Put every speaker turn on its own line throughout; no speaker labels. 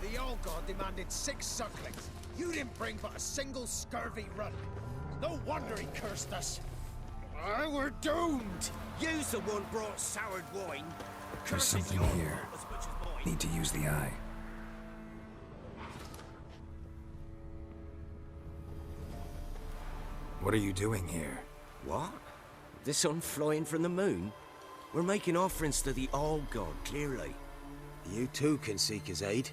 The old god demanded 6 sucklings. You didn't bring but a single scurvy run. No wonder he cursed us. We're doomed!
You's the one brought soured wine.
There's something here. Need to use the eye. What are you doing here?
What? The sun flying from the moon? We're making offerings to the Old God, clearly.
You too can seek his aid.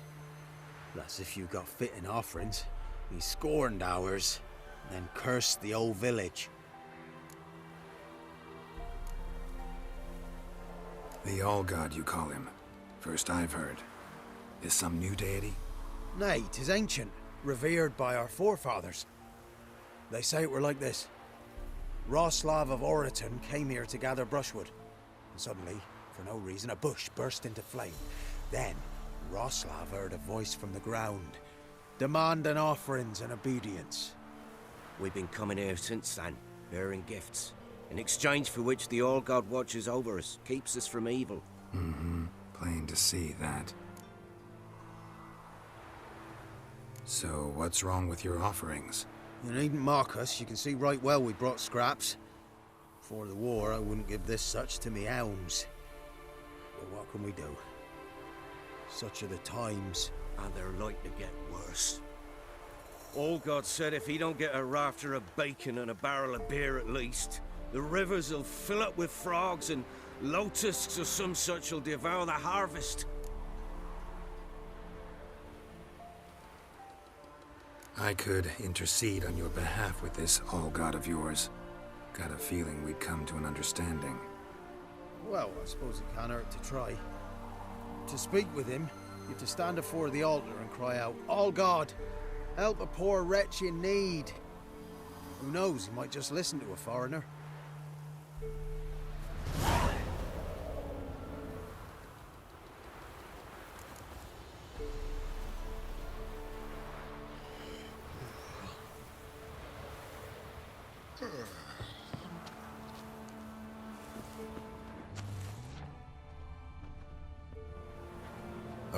That's if you got fitting offerings. He scorned ours, then cursed the old village.
The All-God, you call him. First I've heard. Is some new deity?
Nay, 'tis ancient, revered by our forefathers. They say it were like this. Roslav of Oriton came here to gather brushwood. And suddenly, for no reason, a bush burst into flame. Then, Roslav heard a voice from the ground, demanding offerings and obedience.
We've been coming here since then, bearing gifts, in exchange for which the All God watches over us, keeps us from evil.
Mm-hmm. Plain to see that. So, what's wrong with your offerings?
You needn't mock us, you can see right well we brought scraps. Before the war, I wouldn't give this such to me elms. But what can we do? Such are the times.
And they're like to get worse. All God said if he don't get a rafter of bacon and a barrel of beer at least, the rivers will fill up with frogs and locusts or some such will devour the harvest.
I could intercede on your behalf with this All-God of yours. Got a feeling we'd come to an understanding.
Well, I suppose it can't hurt to try. To speak with him, you have to stand before the altar and cry out, "All God, help a poor wretch in need." Who knows, he might just listen to a foreigner.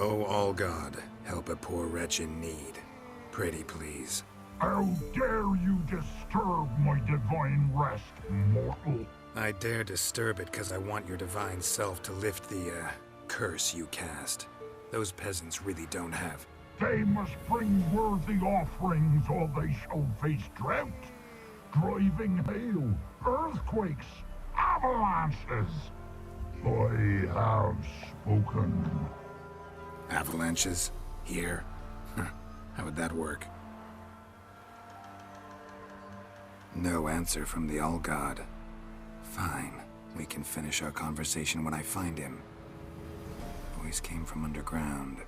Oh, All-God, help a poor wretch in need. Pretty please.
How dare you disturb my divine rest, mortal?
I dare disturb it because I want your divine self to lift the, curse you cast. Those peasants really don't have.
They must bring worthy offerings or they shall face drought, driving hail, earthquakes, avalanches. I have spoken.
Avalanches? Here? How would that work? No answer from the All-God. Fine. We can finish our conversation when I find him. Voice came from underground.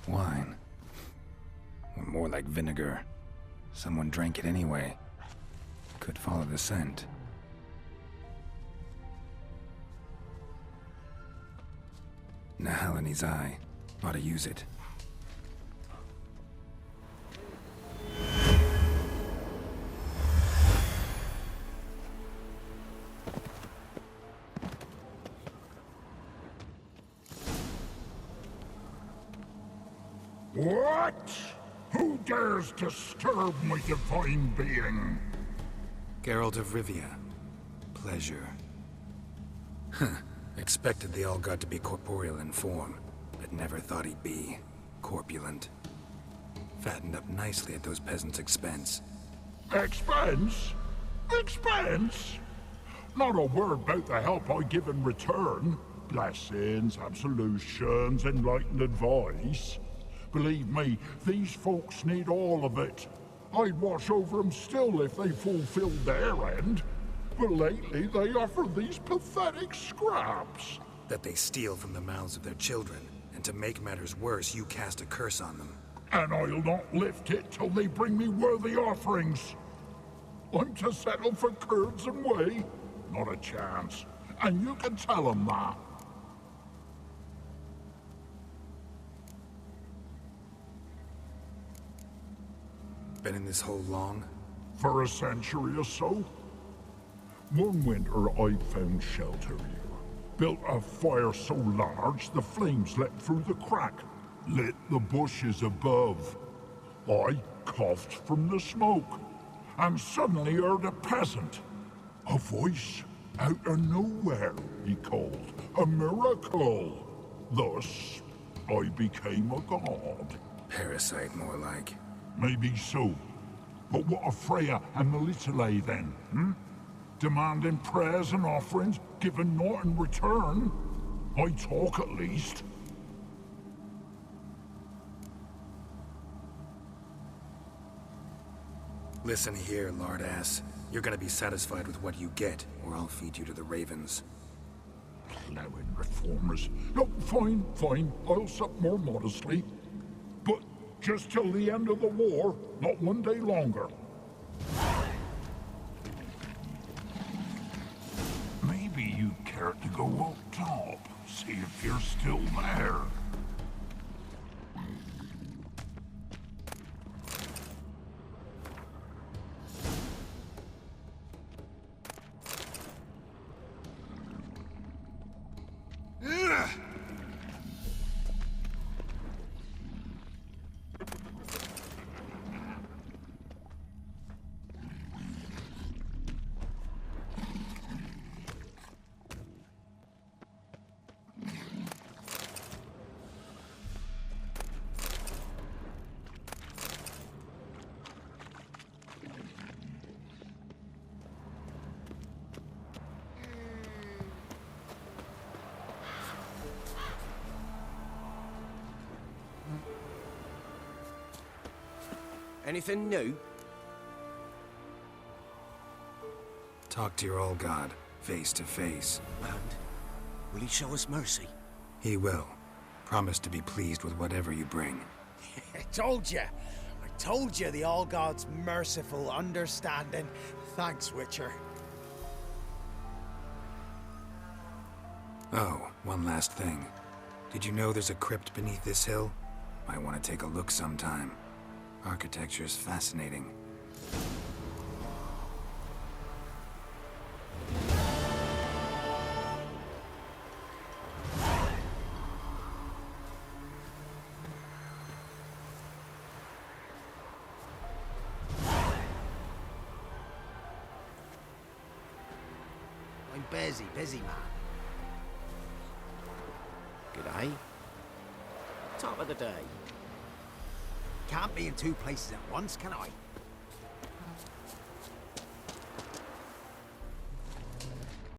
Wine. Or more like vinegar. Someone drank it anyway. Could follow the scent. Nahalani's eye. Ought to use it.
What? Who dares disturb my divine being?
Geralt of Rivia. Pleasure. Expected the All-God to be corporeal in form, but never thought he'd be corpulent. Fattened up nicely at those peasants' expense.
Expense? Expense? Not a word about the help I give in return. Blessings, absolutions, enlightened advice. Believe me, these folks need all of it. I'd watch over them still if they fulfilled their end. But lately they offer these pathetic scraps.
That they steal from the mouths of their children, and to make matters worse, you cast a curse on them.
And I'll not lift it till they bring me worthy offerings. I'm to settle for curds and whey? Not a chance. And you can tell them that.
Been in this hole long?
For a century or so. One winter I found shelter here. Built a fire so large the flames leapt through the crack, lit the bushes above. I coughed from the smoke, and suddenly heard a peasant. A voice out of nowhere, he called. A miracle. Thus, I became a god.
Parasite, more like.
Maybe so. But what of Freya and Melitele then, Demanding prayers and offerings, giving naught in return? I talk at least.
Listen here, lard-ass. You're gonna be satisfied with what you get, or I'll feed you to the ravens.
Plowing reformers. No, fine, fine. I'll sup more modestly. But just till the end of the war, not one day longer. Maybe you care to go up top, see if you're still there.
Anything new?
Talk to your old god, face to face.
And will he show us mercy?
He will. Promise to be pleased with whatever you bring.
I told you! I told you the All-God's merciful, understanding. Thanks, Witcher.
Oh, one last thing. Did you know there's a crypt beneath this hill? Might want to take a look sometime. Architecture's fascinating.
I'm busy man.
G'day. Top of the day.
Can't be in two places at once, can I?